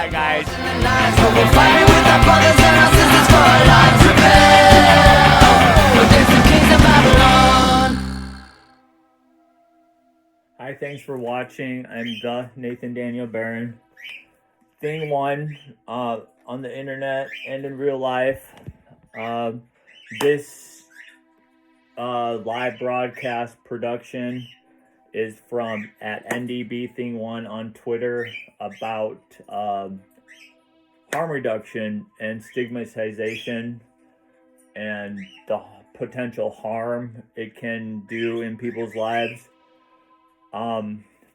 Bye, guys. So we'll fight with our brothers and our sisters for our lives. Rebel against the kings of Babylon. Hi, thanks for watching. I'm the Nathan Daniel Barron. Thing one, on the internet and in real life, this live broadcast production is from at NDB Thing One on Twitter about harm reduction and stigmatization and the potential harm it can do in people's lives.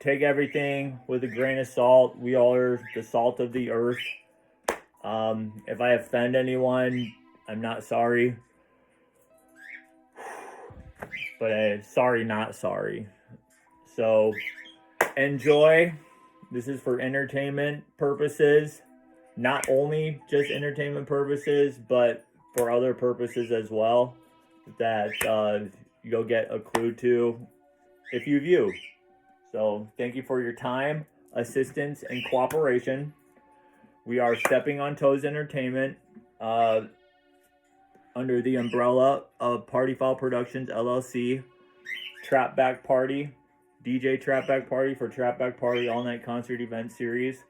Take everything with a grain of salt. We all are the salt of the earth. If I offend anyone, I'm not sorry. But sorry, not sorry. So, enjoy. This is for entertainment purposes. Not only just entertainment purposes, but for other purposes as well. That you'll get a clue to if you view. So thank you for your time, assistance, and cooperation. We are Stepping on Toes Entertainment under the umbrella of Party Foul Productions, LLC, Trap Back Party, DJ Trap Back Party for Trap Back Party All-Night Concert Event Series.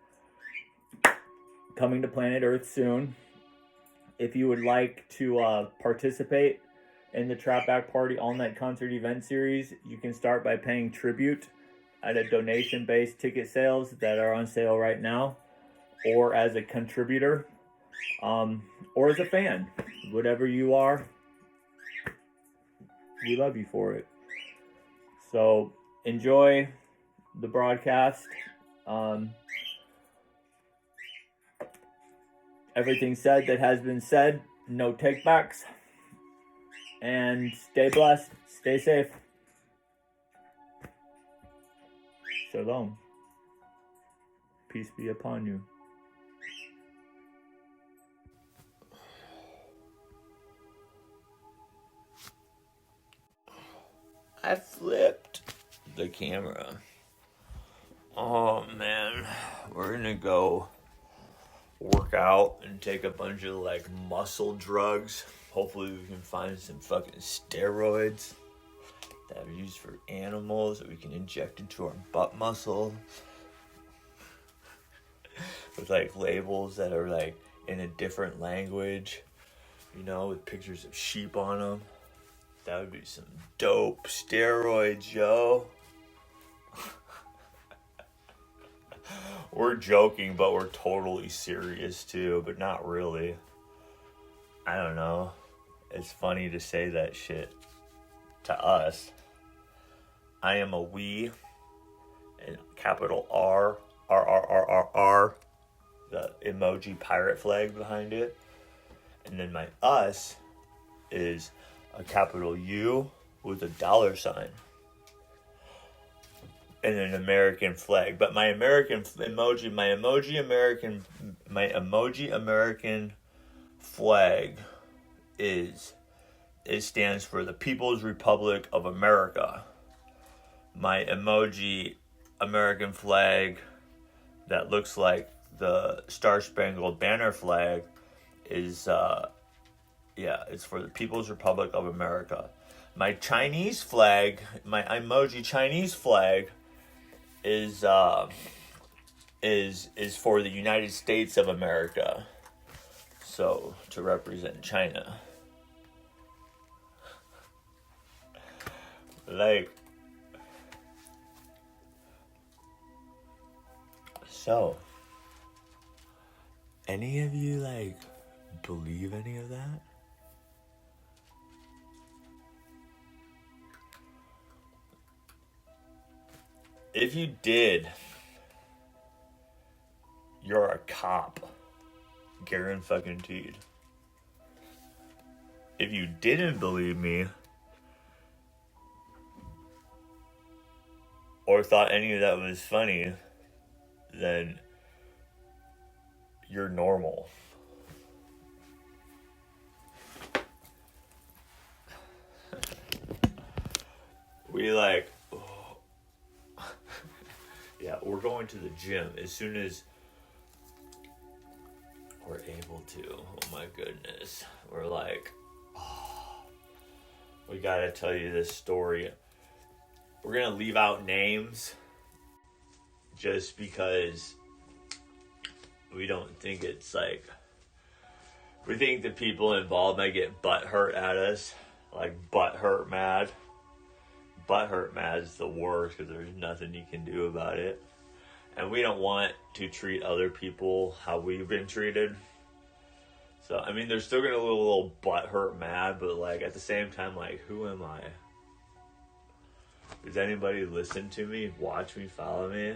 Coming to Planet Earth soon. If you would like to participate in the Trap Back Party All-Night Concert Event Series, you can start by paying tribute at a donation-based ticket sales that are on sale right now, or as a contributor, or as a fan. Whatever you are, we love you for it. So enjoy the broadcast. Everything said that has been said, no takebacks. And stay blessed, stay safe. Shalom. Peace be upon you. I flipped the camera. Oh man, we're gonna go work out and take a bunch of like muscle drugs. Hopefully we can find some fucking steroids that are used for animals that we can inject into our butt muscle with like labels that are like in a different language, you know, with pictures of sheep on them. That would be some dope steroids, yo. We're joking, but we're totally serious too, but not really. I don't know. It's funny to say that shit to us. I am a we, and capital R, the emoji pirate flag behind it. And then my us is a capital U with a dollar sign. And an American flag. But my American emoji American flag it stands for the People's Republic of America. My emoji American flag that looks like the Star Spangled Banner flag is it's for the People's Republic of America. My Chinese flag, my emoji Chinese flag is for the United States of America. So to represent China. Like, so, any of you like believe any of that? If you did, you're a cop. Guaranteed. If you didn't believe me, or thought any of that was funny, then you're normal. We like, yeah, we're going to the gym as soon as we're able to. Oh my goodness. We're like, oh, we gotta tell you this story. We're gonna leave out names just because we don't think it's like, we think the people involved might get butthurt at us, like butthurt mad. Butthurt mad is the worst because there's nothing you can do about it. And we don't want to treat other people how we've been treated. So, I mean, they're still going to get a little butthurt mad, but like at the same time, like, who am I? Does anybody listen to me, watch me, follow me?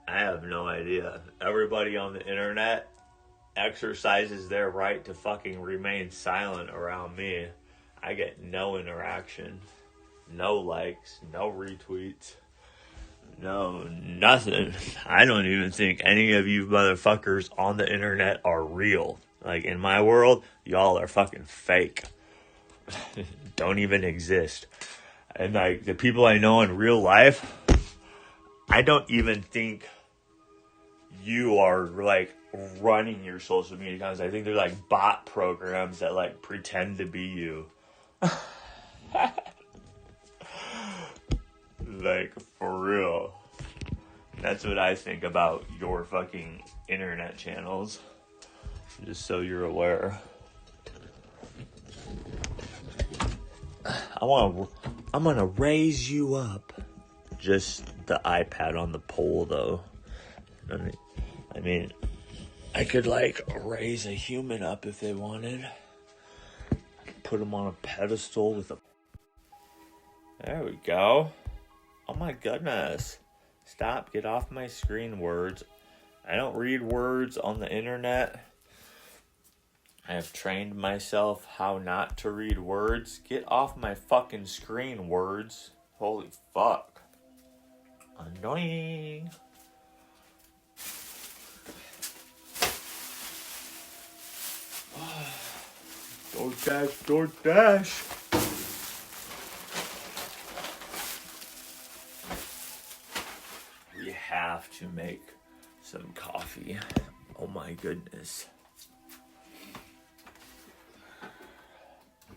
I have no idea. Everybody on the internet exercises their right to fucking remain silent around me. I get no interaction, no likes, no retweets, no nothing. I don't even think any of you motherfuckers on the internet are real. Like, in my world, y'all are fucking fake. Don't even exist. And like the people I know in real life, I don't even think you are like running your social media accounts. I think they're like bot programs that like pretend to be you. Like, for real. That's what I think about your fucking internet channels. Just so you're aware. I'm gonna raise you up. Just the iPad on the pole, though. I mean, I could like raise a human up if they wanted. Put them on a pedestal with a... There we go. Oh my goodness. Stop. Get off my screen, words. I don't read words on the internet. I have trained myself how not to read words. Get off my fucking screen, words. Holy fuck. Annoying. DoorDash. We have to make some coffee. Oh my goodness.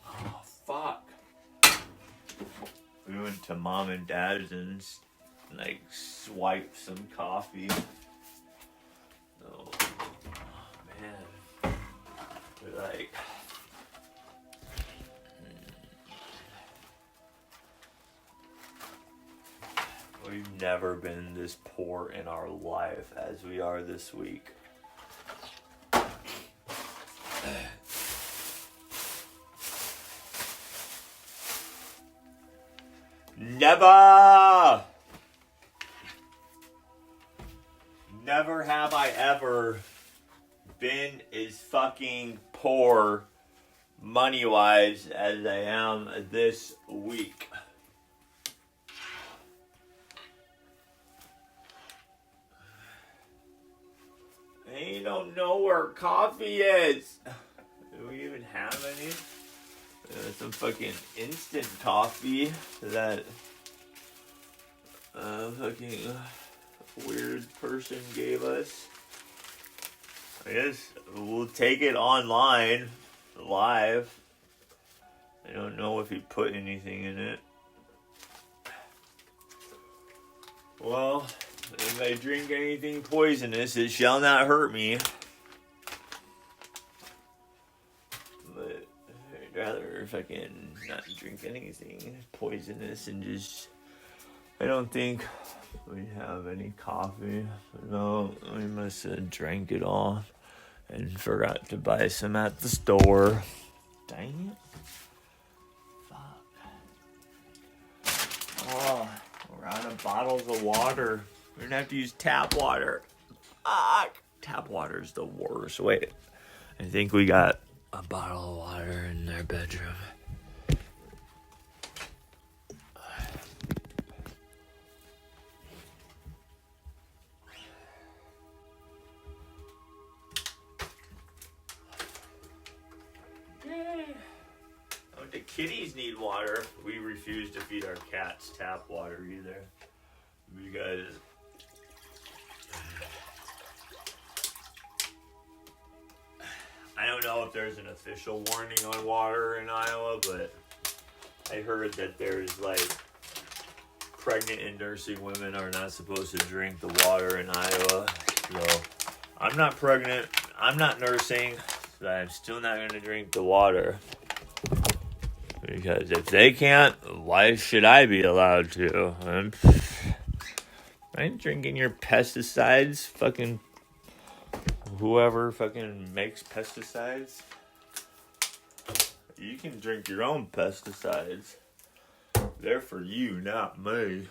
Oh, fuck. We went to mom and dad's and like swiped some coffee. Oh man. We're like... We've never been this poor in our life as we are this week. Never have I ever been as fucking poor money-wise as I am this week. You don't know where coffee is. Do we even have any? Some fucking instant coffee that fucking weird person gave us. I guess we'll take it online, live. I don't know if he put anything in it. Well, if I drink anything poisonous, it shall not hurt me. But I'd rather fucking not drink anything poisonous and just... I don't think we have any coffee. No, we must have drank it all and forgot to buy some at the store. Dang it. Fuck. Oh, we're out of bottles of water. We're gonna have to use tap water. Fuck. Tap water is the worst. Wait, I think we got a bottle of water in their bedroom. Oh, the kitties need water. We refuse to feed our cats tap water either. You guys... if there's an official warning on water in Iowa, but I heard that there's like pregnant and nursing women are not supposed to drink the water in Iowa. So I'm not pregnant, I'm not nursing, so I'm still not going to drink the water. Because if they can't, why should I be allowed to? I ain't drinking your pesticides, fucking whoever fucking makes pesticides. You can drink your own pesticides. They're for you, not me.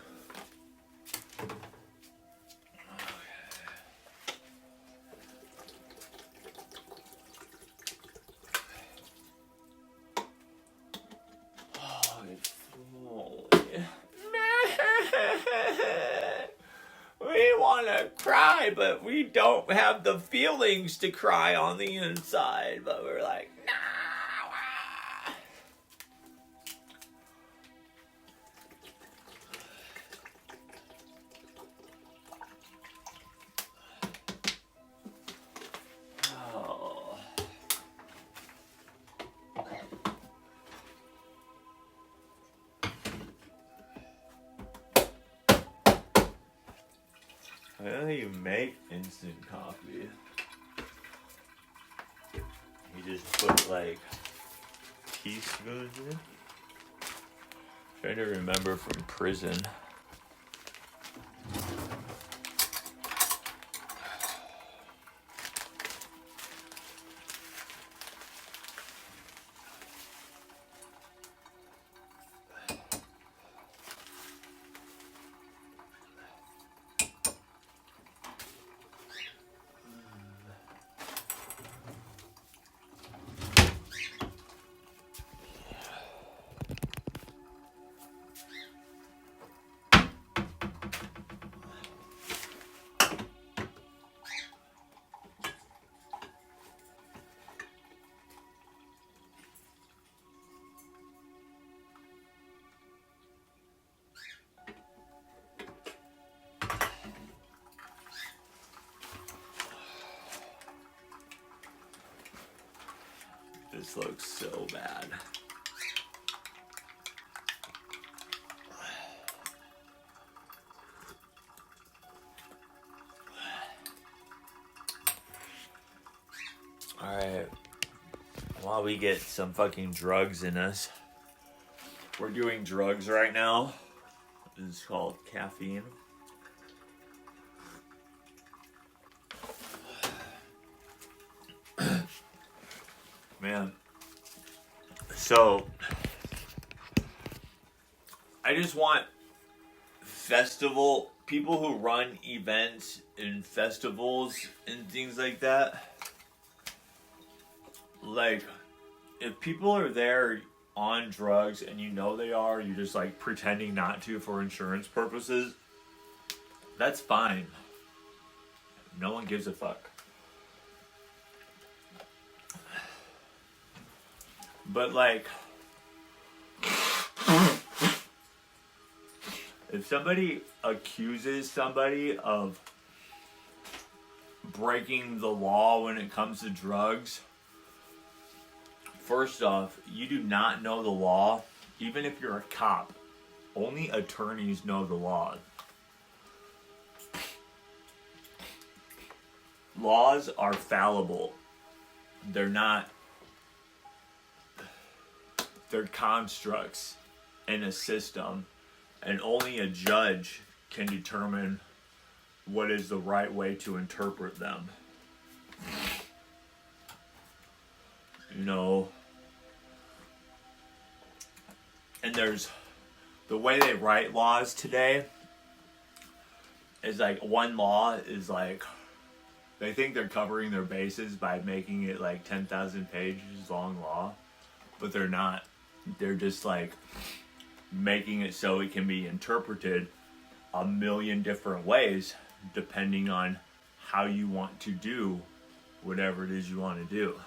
We want to cry, but we don't have the feelings to cry on the inside. But we're like, nah. Oh. How do you make instant coffee? You just put like teaspoons in? Trying to remember from prison. This looks so bad. Alright. While we get some fucking drugs in us. We're doing drugs right now. It's called caffeine. Man. So, I just want people who run events and festivals and things like that. Like, if people are there on drugs and you know they are, you're just like pretending not to for insurance purposes, that's fine. No one gives a fuck. But like, if somebody accuses somebody of breaking the law when it comes to drugs, first off, you do not know the law. Even if you're a cop, only attorneys know the law. Laws are fallible. They're constructs in a system, and only a judge can determine what is the right way to interpret them. You know, and there's the way they write laws today is like one law is like they think they're covering their bases by making it like 10,000 pages long law, but they're not. They're just like making it so it can be interpreted a million different ways depending on how you want to do whatever it is you want to do.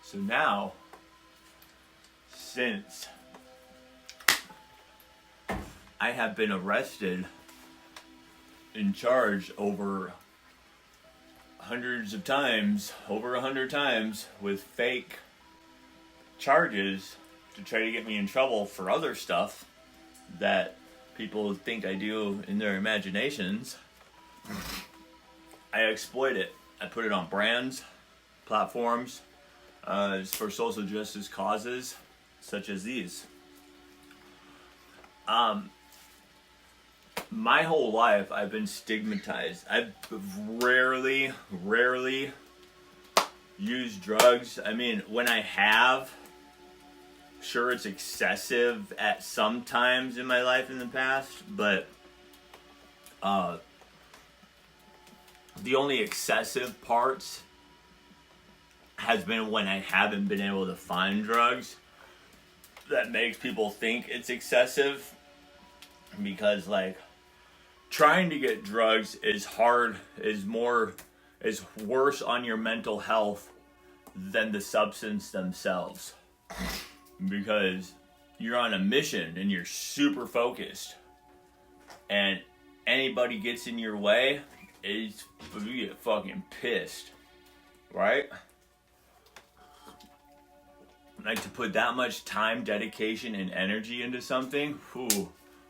So now, since I have been arrested in charge over hundreds of times, over 100 times, with fake charges to try to get me in trouble for other stuff that people think I do in their imaginations. I exploit it. I put it on brands, platforms, for social justice causes such as these. My whole life I've been stigmatized. I've rarely used drugs. I mean, when I have, sure, it's excessive at some times in my life in the past, but the only excessive parts has been when I haven't been able to find drugs that makes people think it's excessive, because like trying to get drugs is worse on your mental health than the substance themselves, because you're on a mission and you're super focused, and anybody gets in your way, you get fucking pissed, right? Like, to put that much time, dedication, and energy into something,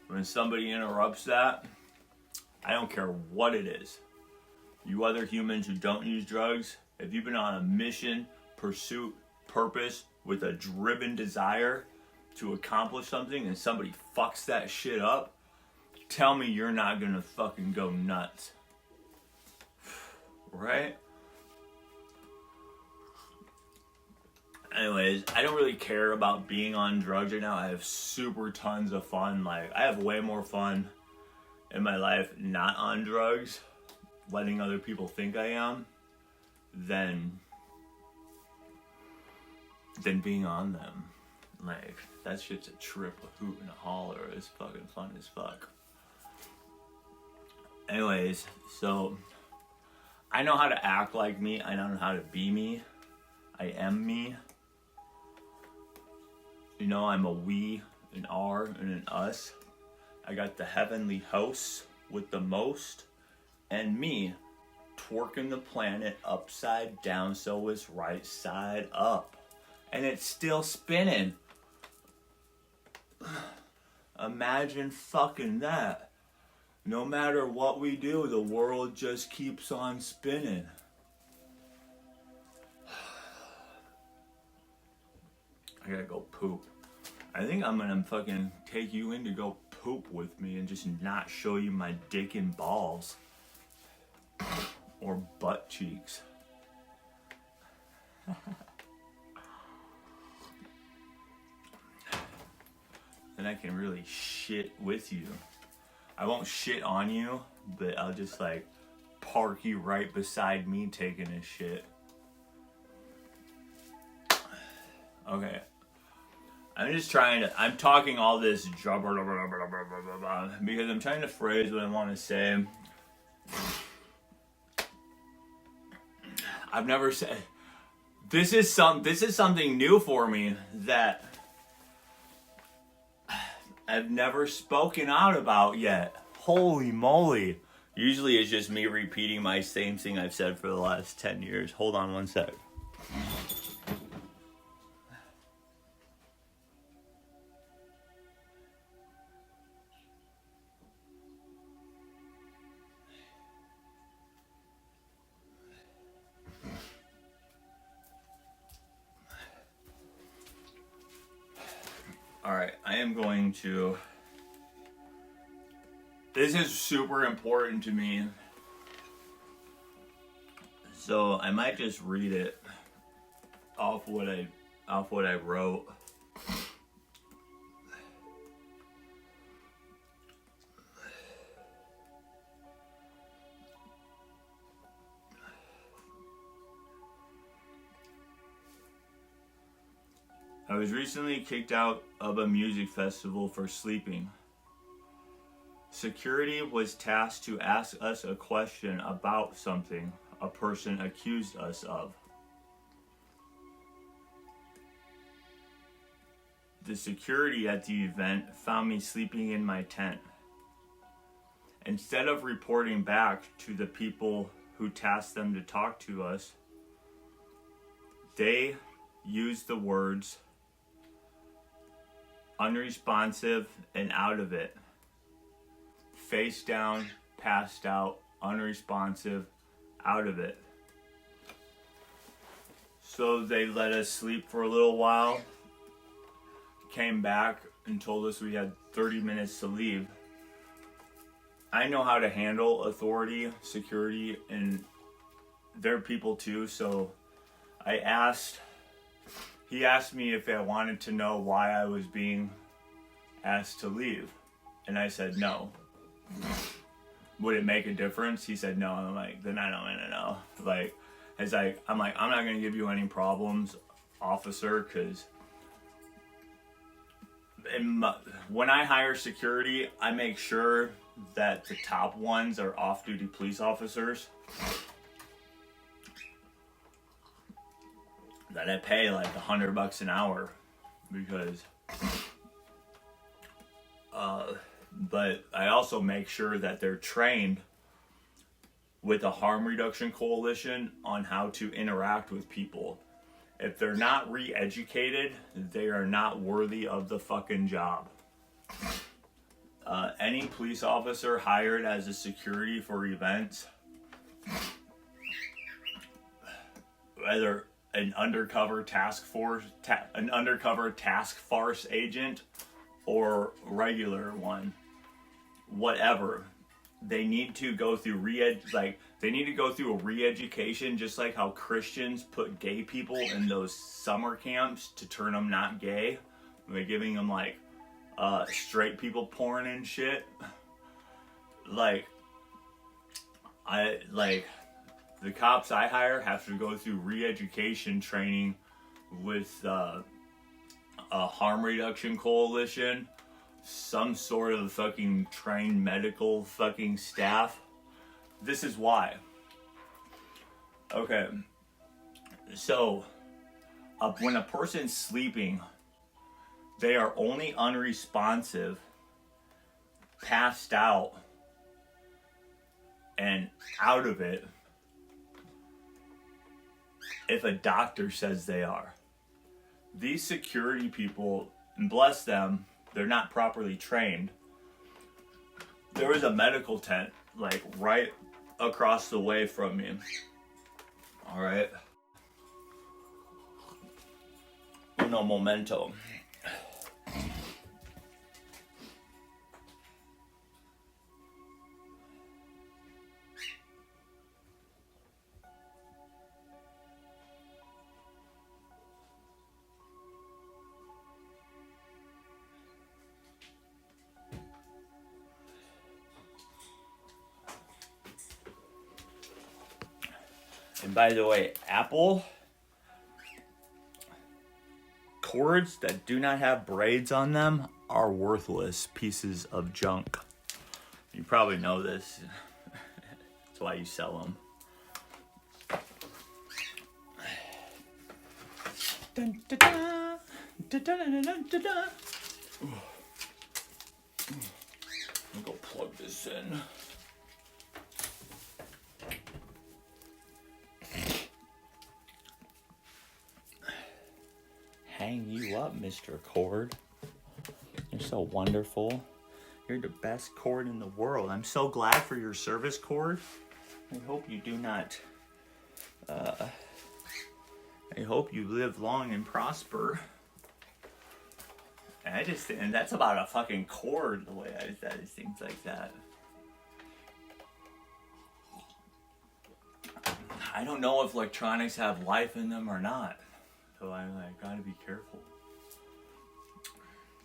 when somebody interrupts that, I don't care what it is. You other humans who don't use drugs, if you've been on a mission, pursuit, purpose, with a driven desire to accomplish something, and somebody fucks that shit up, tell me you're not gonna fucking go nuts. Right? Anyways, I don't really care about being on drugs right now. I have super tons of fun. Like, I have way more fun in my life not on drugs, letting other people think I am, than being on them. Like, that shit's a trip, a hoot and a holler. It's fucking fun as fuck. Anyways, so I know how to act like me. I know how to be me. I am me. You know, I'm a we, an R, and an us. I got the heavenly hosts with the most, and me twerking the planet upside down so it's right side up. And it's still spinning. Imagine fucking that. No matter what we do, the world just keeps on spinning. I gotta go poop. I think I'm gonna fucking take you in to go poop with me and just not show you my dick and balls. Or butt cheeks. Then I can really shit with you. I won't shit on you, but I'll just like park you right beside me taking a shit. Okay. I'm talking all this because I'm trying to phrase what I want to say. I've never said, this is something new for me that I've never spoken out about yet. Holy moly. Usually it's just me repeating my same thing I've said for the last 10 years. Hold on one sec. Alright, I am going to... This is super important to me. So I might just read it off what I wrote. I was recently kicked out of a music festival for sleeping. Security was tasked to ask us a question about something a person accused us of. The security at the event found me sleeping in my tent instead of reporting back to the people who tasked them to talk to us, they used the words unresponsive and out of it. Face down, passed out, unresponsive, out of it. So they let us sleep for a little while, came back and told us we had 30 minutes to leave. I know how to handle authority, security, and they're people too, so he asked me if I wanted to know why I was being asked to leave, and I said no. Would it make a difference? He said no. I'm like, then I don't want to know. I'm not going to give you any problems, officer, because when I hire security, I make sure that the top ones are off-duty police officers that I pay like $100 an hour because but I also make sure that they're trained with a harm reduction coalition on how to interact with people. If they're not re-educated, they are not worthy of the fucking job. Any police officer hired as a security for events, whether an undercover task force agent or regular one, whatever, they need to go through they need to go through a re-education, just like how Christians put gay people in those summer camps to turn them not gay. They're giving them straight people porn and shit. The cops I hire have to go through re-education training with a harm reduction coalition, some sort of fucking trained medical fucking staff. This is why. Okay. So, when a person's sleeping, they are only unresponsive, passed out, and out of it if a doctor says they are. These security people, and bless them, they're not properly trained. There was a medical tent right across the way from me. All right. Uno momento. And by the way, Apple cords that do not have braids on them are worthless pieces of junk. You probably know this. That's why you sell them. Dun, da, da. Da, da, da, da, da, da. I'll go plug this in. Hang you up, Mr. Cord. You're so wonderful. You're the best cord in the world. I'm so glad for your service, Cord. I hope you do not... I hope you live long and prosper. And that's about a fucking cord, the way I say things like that. I don't know if electronics have life in them or not. So I gotta be careful.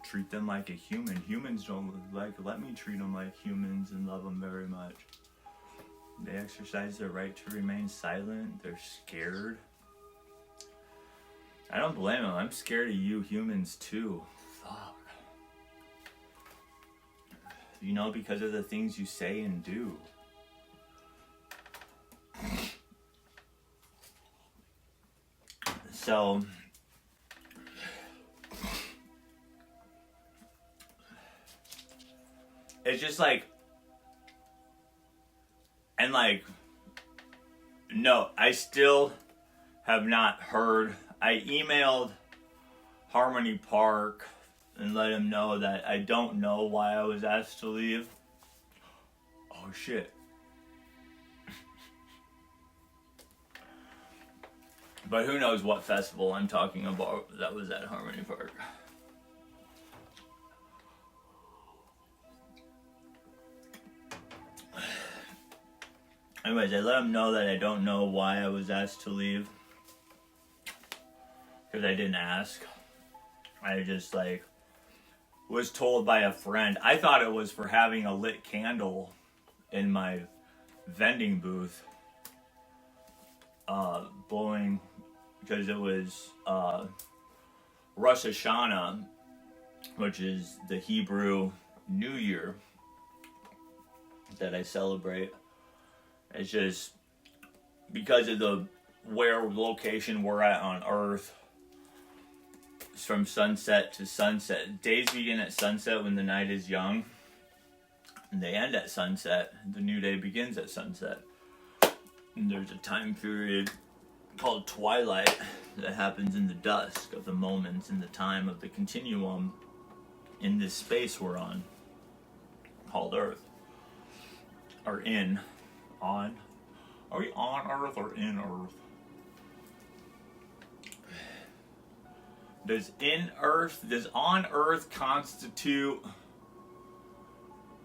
Treat them like a human. Humans don't let me treat them like humans and love them very much. They exercise their right to remain silent. They're scared. I don't blame them. I'm scared of you humans too. Fuck. Because of the things you say and do. So, it's just And like, no, I still have not heard. I emailed Harmony Park and let him know that I don't know why I was asked to leave. Oh shit. But who knows what festival I'm talking about that was at Harmony Park. Anyways, I let him know that I don't know why I was asked to leave. Because I didn't ask. I just like was told by a friend. I thought it was for having a lit candle in my vending booth. Blowing, because it was Rosh Hashanah, which is the Hebrew New Year that I celebrate. It's just because of the location we're at on Earth. It's from sunset to sunset. Days begin at sunset when the night is young, and they end at sunset. The new day begins at sunset. And there's a time period called twilight that happens in the dusk of the moments in the time of the continuum in this space we're on, called Earth. Or on. Are we on Earth or in Earth? Does on Earth constitute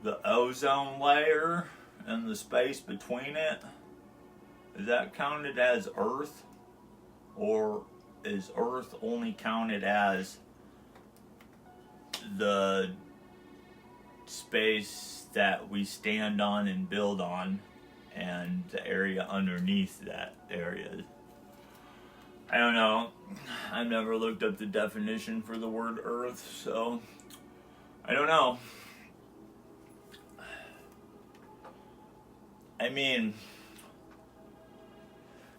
the ozone layer and the space between it? Is that counted as Earth? Or is Earth only counted as the space that we stand on and build on, and the area underneath that area? I don't know. I've never looked up the definition for the word Earth, so I don't know. I mean,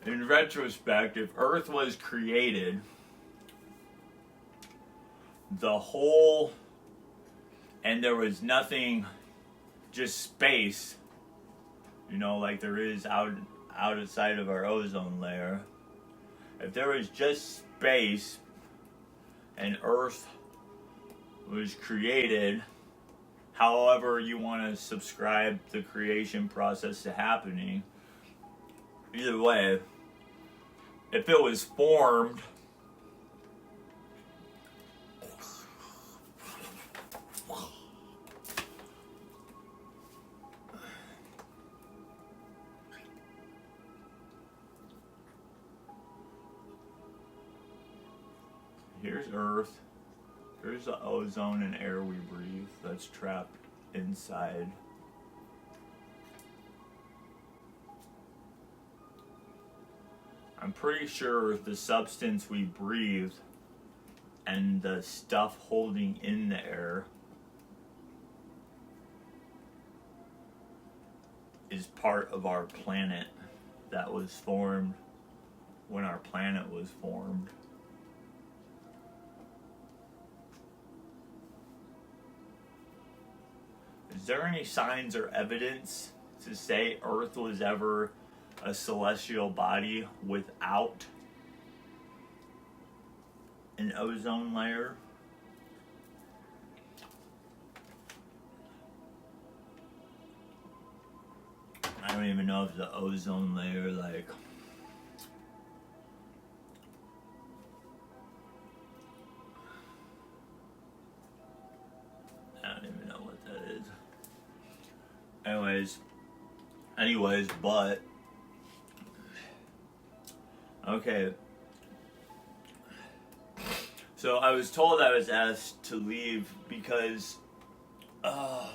in retrospect, if Earth was created, the whole, and there was nothing, just space, like there is outside of our ozone layer. If there was just space and Earth was created, however you want to subscribe the creation process to happening, either way, if it was formed here's Earth, here's the ozone and air we breathe that's trapped inside. I'm pretty sure the substance we breathe and the stuff holding in the air is part of our planet that was formed when our planet was formed. Is there any signs or evidence to say Earth was ever a celestial body without an ozone layer? I don't even know if the ozone layer, I don't even know what that is. Anyways, but okay. So I was told I was asked to leave because, and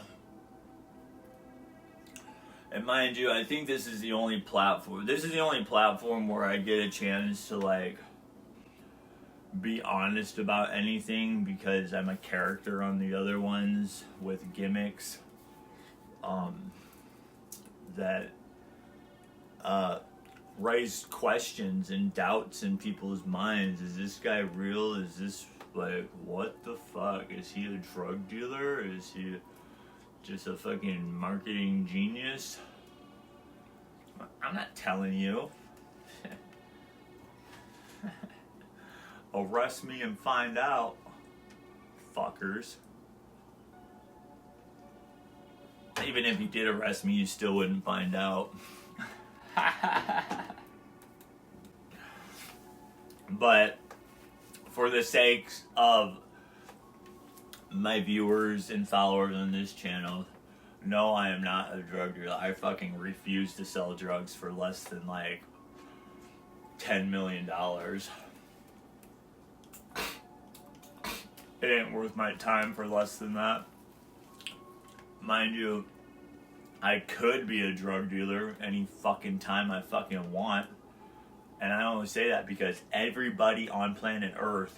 mind you, I think this is the only platform. This is the only platform where I get a chance to be honest about anything, because I'm a character on the other ones with gimmicks. That raise questions and doubts in people's minds. Is this guy real? Is this what the fuck? Is he a drug dealer? Is he just a fucking marketing genius? I'm not telling you. Arrest me and find out, fuckers. Even if you did arrest me, you still wouldn't find out. But for the sakes of my viewers and followers on this channel, no, I am not a drug dealer. I fucking refuse to sell drugs for less than like $10 million. It ain't worth my time for less than that. Mind you, I could be a drug dealer any fucking time I fucking want. And I only say that because everybody on planet Earth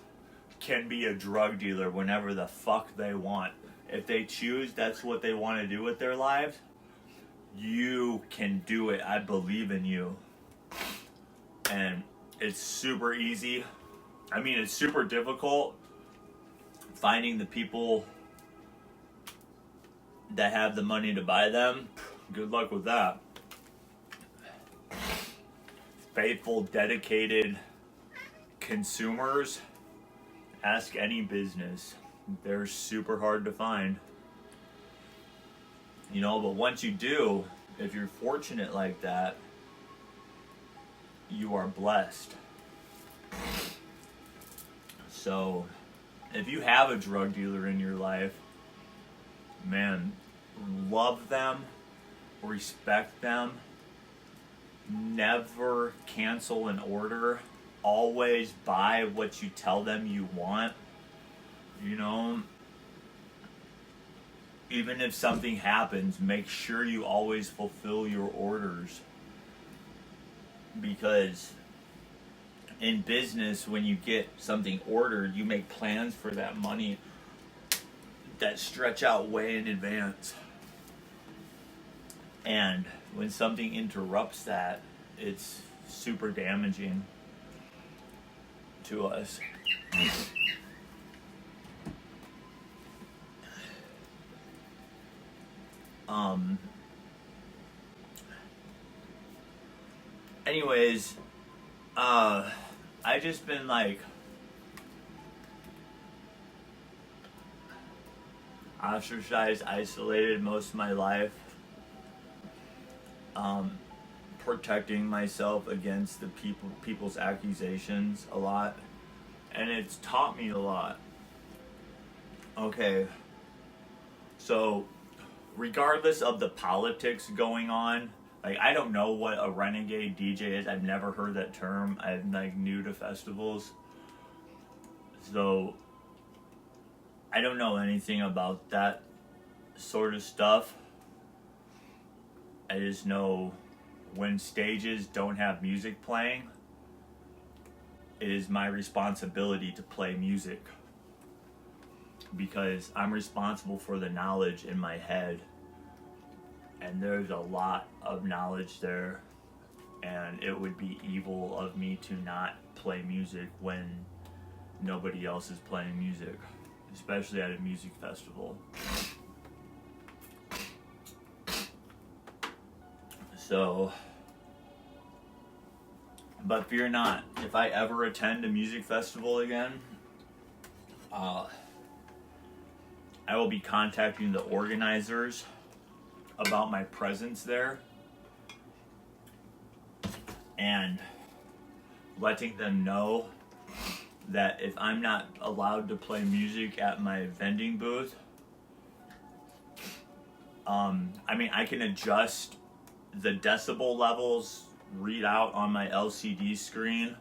can be a drug dealer whenever the fuck they want. If they choose that's what they want to do with their lives, you can do it. I believe in you. And it's super easy. I mean, it's super difficult finding the people that have the money to buy them. Good luck with that. Faithful, dedicated consumers, ask any business. They're super hard to find. You know, but once you do, if you're fortunate like that, you are blessed. So, if you have a drug dealer in your life, man, love them, respect them, never cancel an order, always buy what you tell them you want, you know, even if something happens, make sure you always fulfill your orders, because in business, when you get something ordered, you make plans for that money that stretch out way in advance. And when something interrupts that, it's super damaging to us. Anyways, I just been like ostracized, isolated most of my life, protecting myself against the people's accusations a lot, and it's taught me a lot. Okay, so regardless of the politics going on, like, I don't know what a renegade DJ is. I've never heard that term. I'm like new to festivals, so I don't know anything about that sort of stuff. I just know when stages don't have music playing, it is my responsibility to play music, because I'm responsible for the knowledge in my head, and there's a lot of knowledge there, and it would be evil of me to not play music when nobody else is playing music, especially at a music festival. So, but fear not, if I ever attend a music festival again, I will be contacting the organizers about my presence there and letting them know that if I'm not allowed to play music at my vending booth, I mean, I can adjust the decibel levels read out on my LCD screen.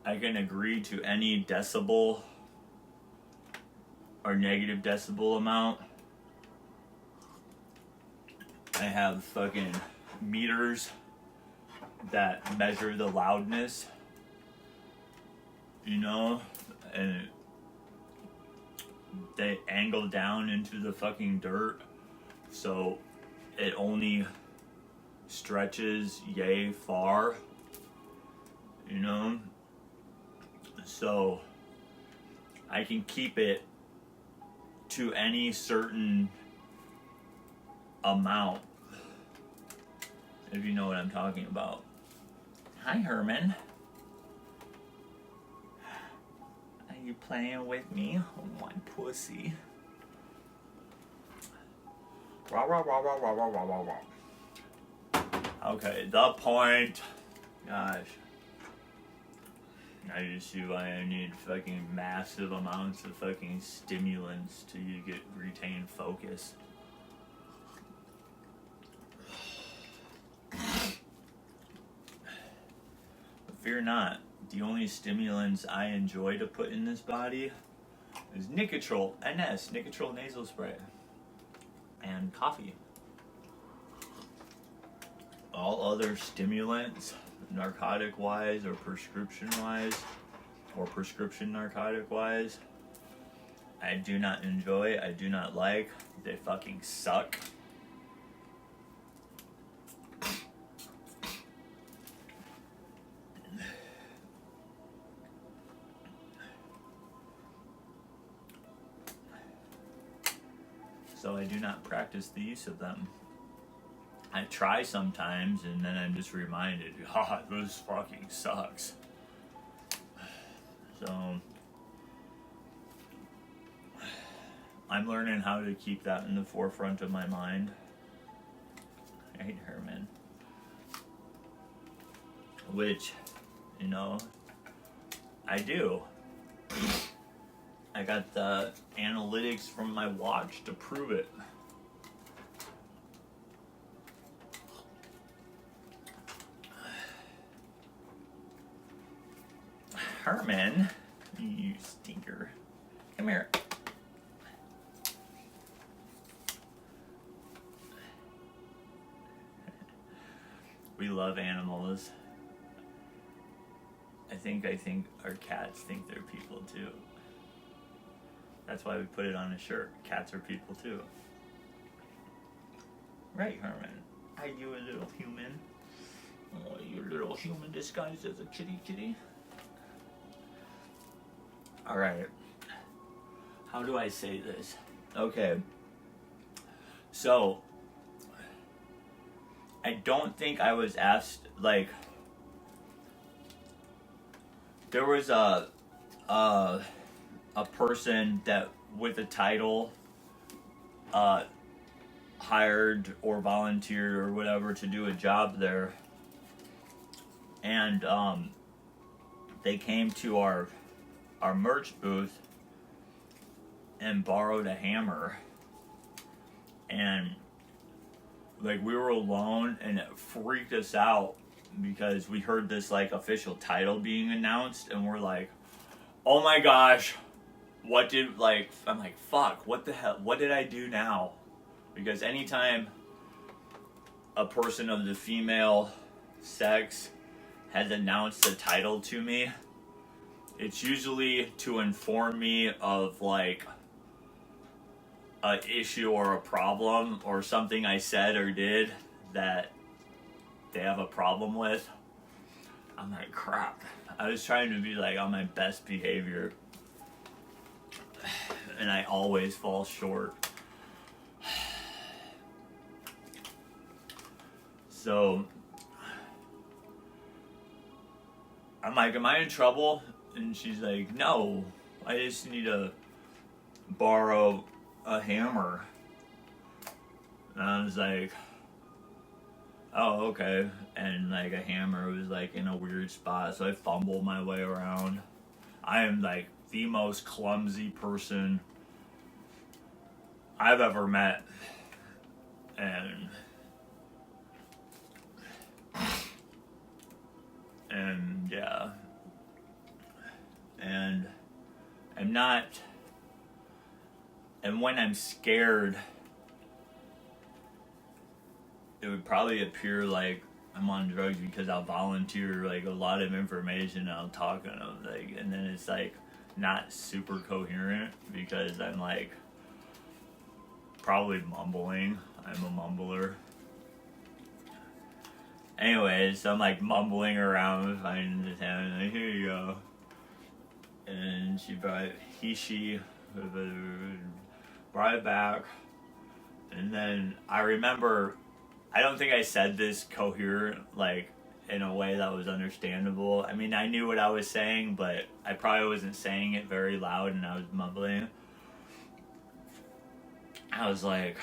I can agree to any decibel or negative decibel amount. I have fucking meters that measure the loudness, you know, and they angle down into the fucking dirt, so it only stretches yay far, you know, so I can keep it to any certain amount, if you know what I'm talking about. Hi, Herman. Are you playing with me? Oh, my pussy. Rah, rah, rah, rah, rah, rah, rah, rah, rah. Okay, the point. Gosh. I just see why I need fucking massive amounts of fucking stimulants to retain focus. But fear not, the only stimulants I enjoy to put in this body is Nicotrol NS, Nicotrol nasal spray, and coffee. All other stimulants, narcotic-wise or prescription-wise, or prescription narcotic-wise, I do not enjoy, I do not like, they fucking suck. So I do not practice the use of them. I try sometimes, and then I'm just reminded, this fucking sucks. So, I'm learning how to keep that in the forefront of my mind. I hate Herman. Which, I do. I got the analytics from my watch to prove it. Herman, you stinker. Come here. We love animals. I think our cats think they're people too. That's why we put it on a shirt. Cats are people too. Right, Herman? Are you a little human? Oh, you little human disguised as a kitty. Alright. How do I say this? Okay. So, I don't think I was asked, there was a person that with a title hired or volunteered or whatever to do a job there, and they came to our merch booth and borrowed a hammer, and we were alone, and it freaked us out because we heard this official title being announced, and we're like, oh my gosh, I'm like, fuck, what the hell, what did I do now? Because anytime a person of the female sex has announced a title to me, it's usually to inform me of an issue or a problem or something I said or did that they have a problem with. I'm like, crap. I was trying to be on my best behavior, and I always fall short. So I'm like, am I in trouble? And she's like, no, I just need to borrow a hammer. And I was like, oh, okay. And a hammer was in a weird spot, so I fumbled my way around. I am the most clumsy person I've ever met. And yeah. And I'm not, and when I'm scared, it would probably appear like I'm on drugs because I'll volunteer a lot of information, and I'll talk and then it's not super coherent because I'm probably mumbling. I'm a mumbler. Anyways, so I'm mumbling around finding this hand, here you go. And she brought it back. And then I remember I don't think I said this coherent, like, in a way that was understandable. I mean, I knew what I was saying, but I probably wasn't saying it very loud and I was mumbling. I was like,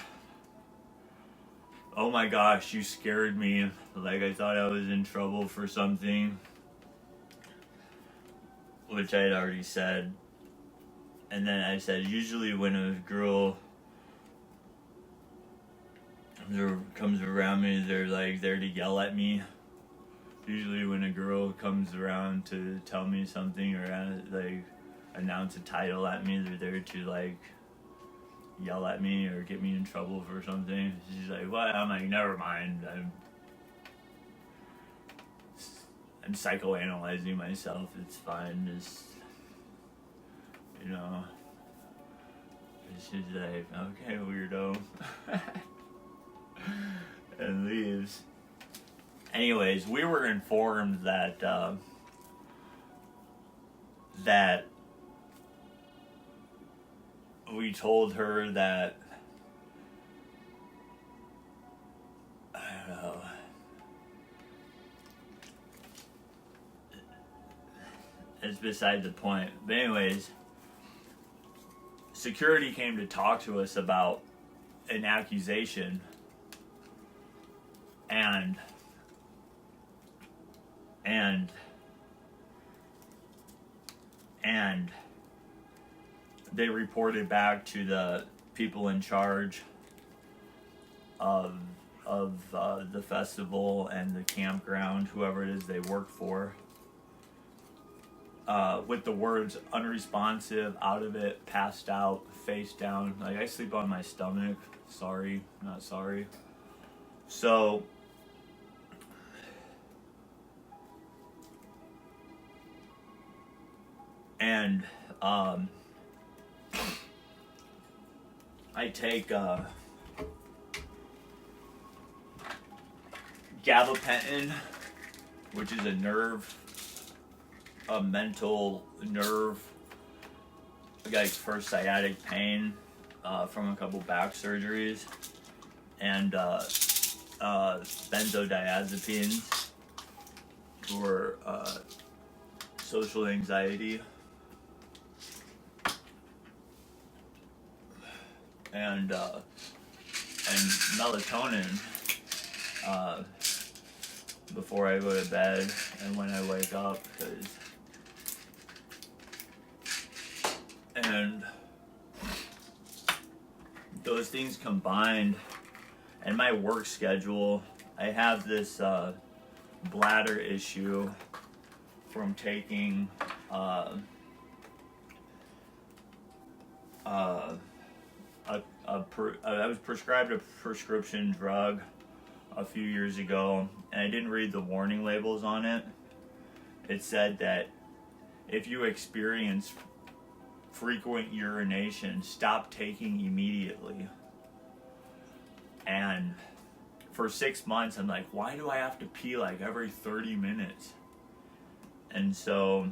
oh my gosh, you scared me. Like, I thought I was in trouble for something. Which I had already said. And then I said, usually when a girl comes around me, they're like there to yell at me. Usually when a girl comes around to tell me something or like announce a title at me, they're there to like yell at me or get me in trouble for something. She's like, what? I'm like, never mind. I'm psychoanalyzing myself. It's fine. Just, you know. She's like, okay, weirdo. And leaves. Anyways, we were informed that that we told her that, I don't know, it's beside the point. But anyways, security came to talk to us about an accusation, and they reported back to the people in charge of the festival and the campground, whoever it is they work for, with the words unresponsive, out of it, passed out, face down. Like, I sleep on my stomach. Sorry, not sorry. So, and I take gabapentin, which is a mental nerve, like for sciatic pain from a couple back surgeries, and benzodiazepines for social anxiety, and melatonin before I go to bed and when I wake up, and those things combined, and my work schedule, I have this bladder issue from taking I was prescribed a prescription drug a few years ago, and I didn't read the warning labels on it. It said that if you experience frequent urination, stop taking immediately. And for 6 months, I'm like, why do I have to pee like every 30 minutes? And so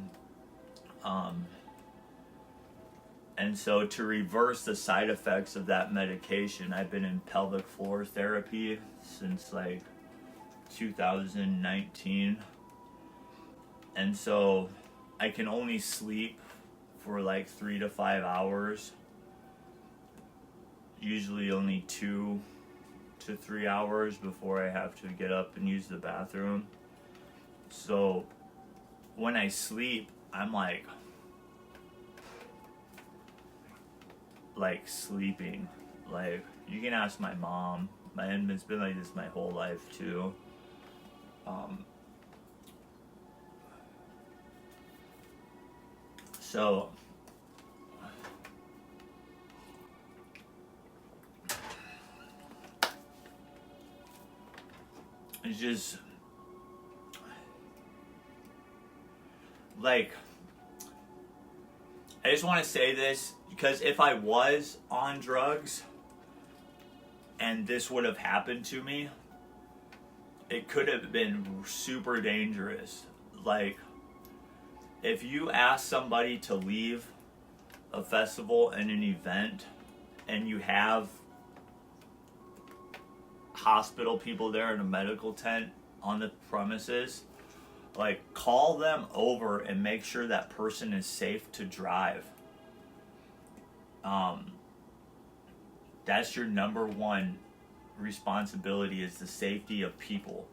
to reverse the side effects of that medication, I've been in pelvic floor therapy since like 2019. And so I can only sleep for like 3 to 5 hours. Usually only 2 to 3 hours before I have to get up and use the bathroom. So when I sleep, I'm like sleeping. Like, you can ask my mom. And it's been like this my whole life too. So it's just like, I just want to say this because if I was on drugs and this would have happened to me, it could have been super dangerous. Like, if you ask somebody to leave a festival and an event and you have hospital people there in a medical tent on the premises, like, call them over and make sure that person is safe to drive. That's your number one responsibility, is the safety of people.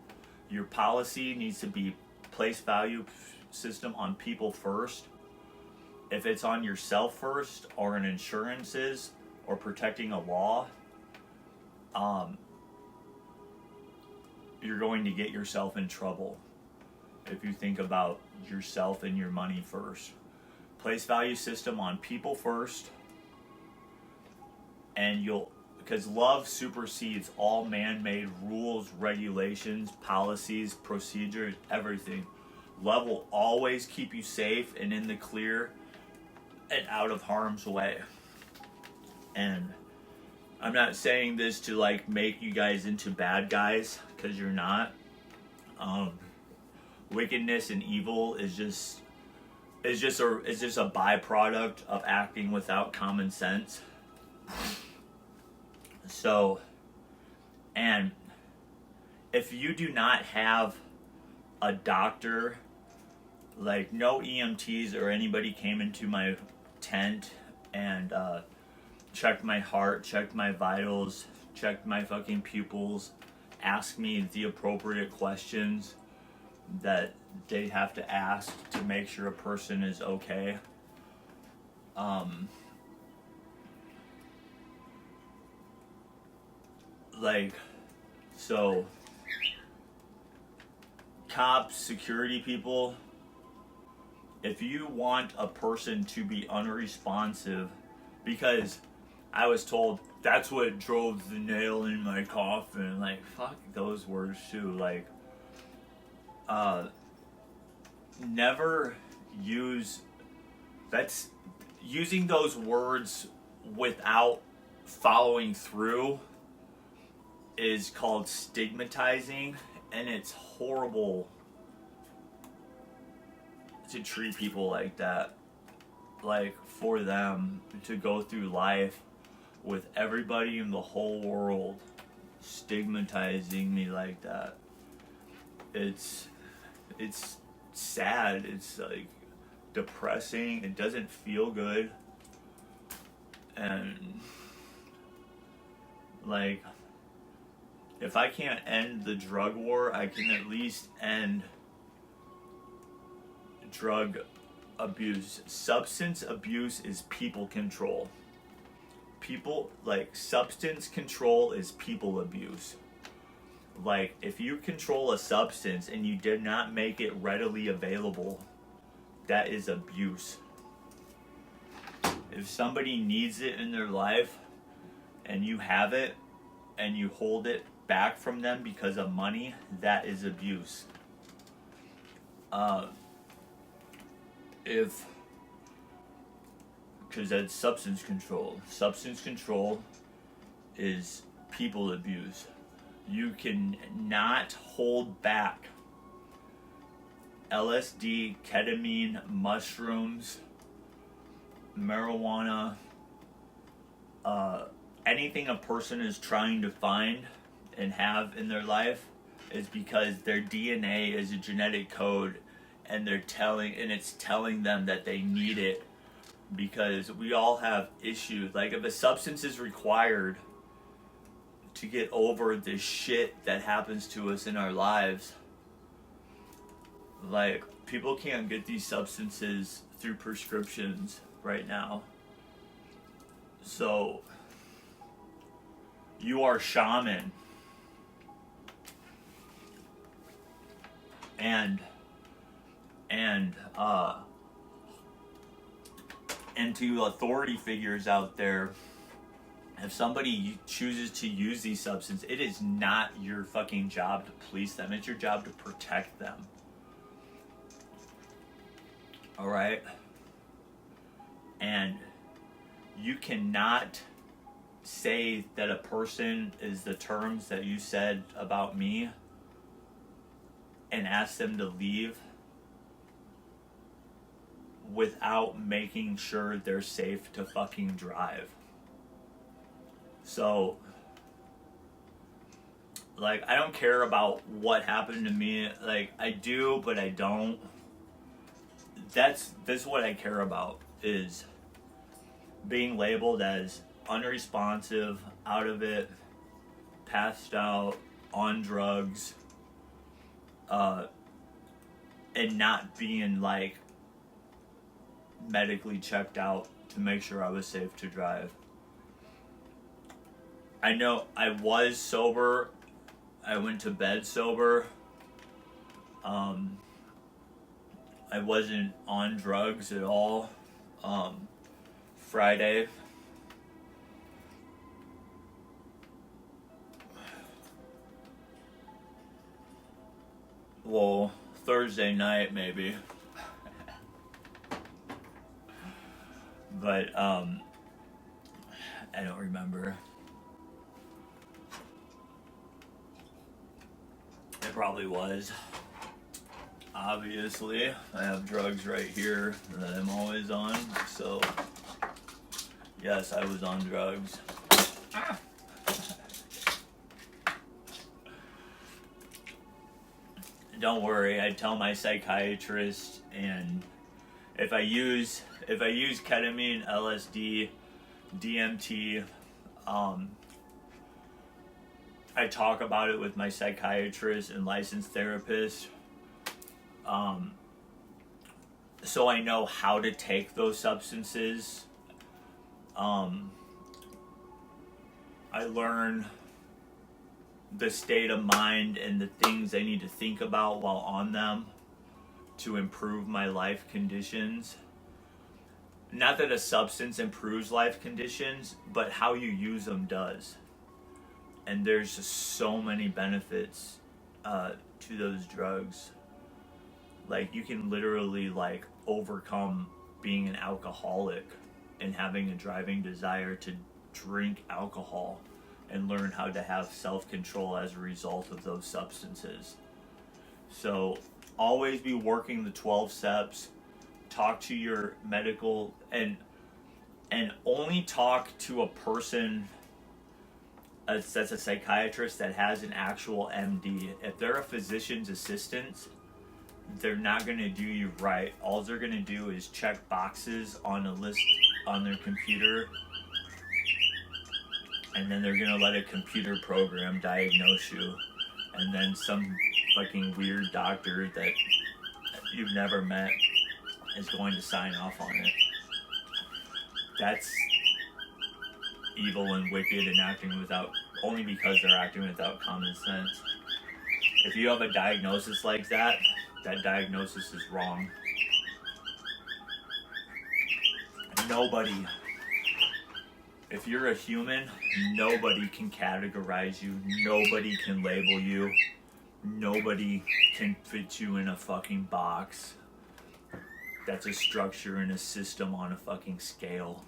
Your policy needs to be place value system on people first. If it's on yourself first, or in insurances, or protecting a law, you're going to get yourself in trouble if you think about yourself and your money first. Place value system on people first, and because love supersedes all man-made rules, regulations, policies, procedures, everything. Love will always keep you safe and in the clear and out of harm's way. And I'm not saying this to like make you guys into bad guys, because you're not. Wickedness and evil is just a byproduct of acting without common sense. So, and if you do not have a doctor, like no EMTs or anybody came into my tent and checked my heart, checked my vitals, checked my fucking pupils, asked me the appropriate questions that they have to ask to make sure a person is okay. So cops, security people, if you want a person to be unresponsive, because I was told that's what drove the nail in my coffin, like, fuck those words too, like, never use, that's, using those words without following through is called stigmatizing, and it's horrible to treat people like that. Like, for them to go through life with everybody in the whole world stigmatizing me like that. It's sad. It's like depressing. It doesn't feel good. And like, if I can't end the drug war, I can at least end drug abuse. Substance abuse is people control. Substance control is people abuse. Like, if you control a substance and you did not make it readily available, that is abuse. If somebody needs it in their life and you have it and you hold it back from them because of money, that is abuse. Because that's substance control. Substance control is people abuse. You can not hold back LSD, ketamine, mushrooms, marijuana, anything a person is trying to find and have in their life, is because their DNA is a genetic code, and it's telling them that they need it, because we all have issues. Like, if a substance is required to get over the shit that happens to us in our lives, like, people can't get these substances through prescriptions right now. So you are shaman, and to authority figures out there, if somebody chooses to use these substances, it is not your fucking job to police them. It's your job to protect them. Alright? And you cannot say that a person is the terms that you said about me and ask them to leave without making sure they're safe to fucking drive. So Like, I don't care about what happened to me. Like, I do, but I don't. That's what I care about, is being labeled as unresponsive, out of it, passed out, on drugs, and not being, like, medically checked out to make sure I was safe to drive. I know I was sober. I went to bed sober. I wasn't on drugs at all. Friday. Well, Thursday night maybe. But I don't remember. It probably was. Obviously, I have drugs right here that I'm always on, so yes, I was on drugs. Don't worry, I tell my psychiatrist, and if I use ketamine, LSD, DMT, I talk about it with my psychiatrist and licensed therapist. So I know how to take those substances. I learn the state of mind and the things I need to think about while on them to improve my life conditions. Not that a substance improves life conditions, but how you use them does. And there's just so many benefits to those drugs. Like, you can literally, like, overcome being an alcoholic and having a driving desire to drink alcohol and learn how to have self-control as a result of those substances. So always be working the 12 steps. Talk to your medical, and only talk to a person that's a psychiatrist that has an actual MD. If they're a physician's assistant, they're not going to do you right. All they're going to do is check boxes on a list on their computer, and then they're going to let a computer program diagnose you, and then some fucking weird doctor that you've never met is going to sign off on it. That's evil and wicked and acting without, only because they're acting without common sense. If you have a diagnosis like that, that diagnosis is wrong. Nobody, if you're a human, nobody can categorize you. Nobody can label you. Nobody can fit you in a fucking box. That's a structure and a system on a fucking scale.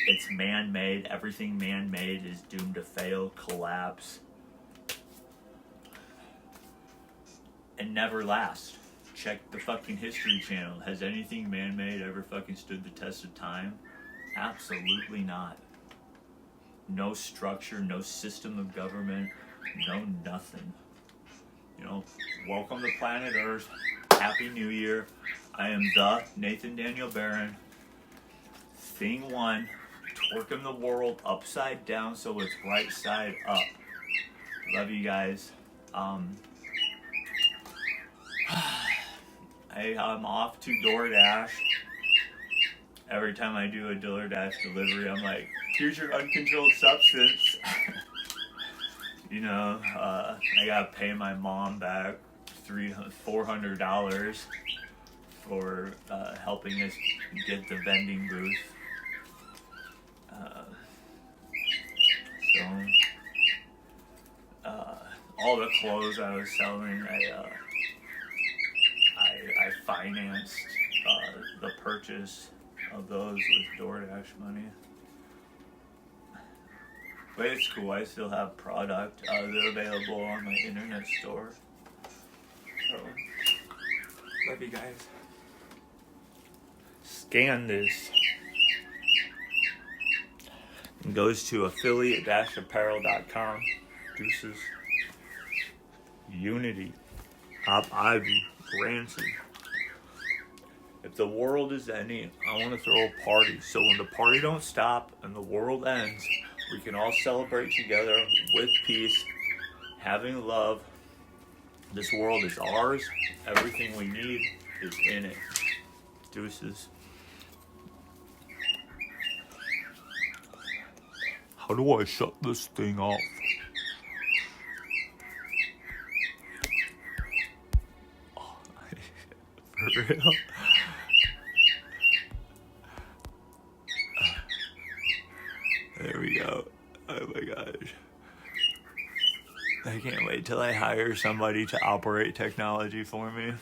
It's man-made. Everything man-made is doomed to fail, collapse, and never last. Check the fucking History Channel. Has anything man-made ever fucking stood the test of time? Absolutely not. No structure, no system of government, no nothing. You know, welcome to planet Earth. Happy New Year. I am the Nathan Daniel Barron. Thing 1, twerking the world upside down so it's right side up. Love you guys. I'm off to DoorDash. Every time I do a DoorDash delivery, I'm like, here's your uncontrolled substance. You know, I gotta pay my mom back $400 for helping us get the vending booth. All the clothes I was selling, I financed the purchase of those with DoorDash money. But it's cool, I still have product. They're available on my internet store. So, love you guys. Scan this. It goes to affiliate-apparel.com. Deuces. Unity. Hop Ivy. Rancid. If the world is ending, I want to throw a party. So when the party don't stop and the world ends, we can all celebrate together with peace, having love. This world is ours. Everything we need is in it. Deuces. How do I shut this thing off? Oh, for real? There we go. Oh my gosh. I can't wait till I hire somebody to operate technology for me.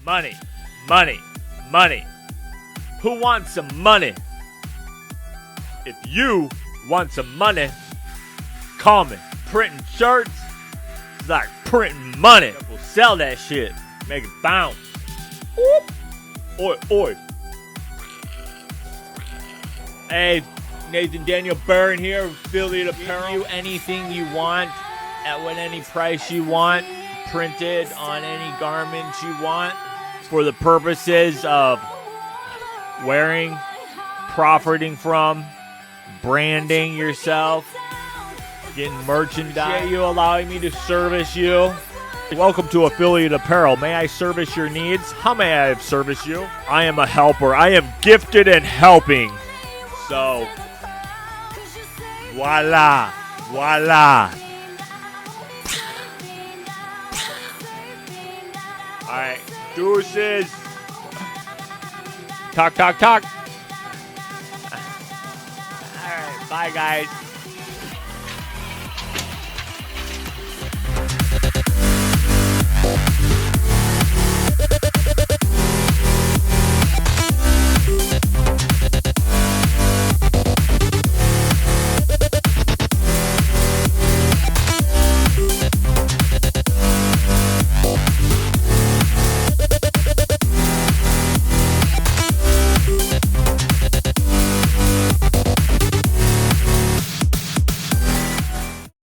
Money, money, money. Who wants some money? If you want some money, call me. Printing shirts is like printing money. We'll sell that shit. Make it bounce. Whoop. Oi, oi. Hey, Nathan Daniel Barron here, Affiliate Apparel. Give you anything you want at any price you want, printed on any garments you want, for the purposes of wearing, profiting from, branding yourself, getting merchandise. You allowing me to service you. Welcome to Affiliate Apparel. May I service your needs? How may I service you? I am a helper. I am gifted in helping. So, voila, voila. All right, deuces. Talk, talk, talk. All right, bye, guys.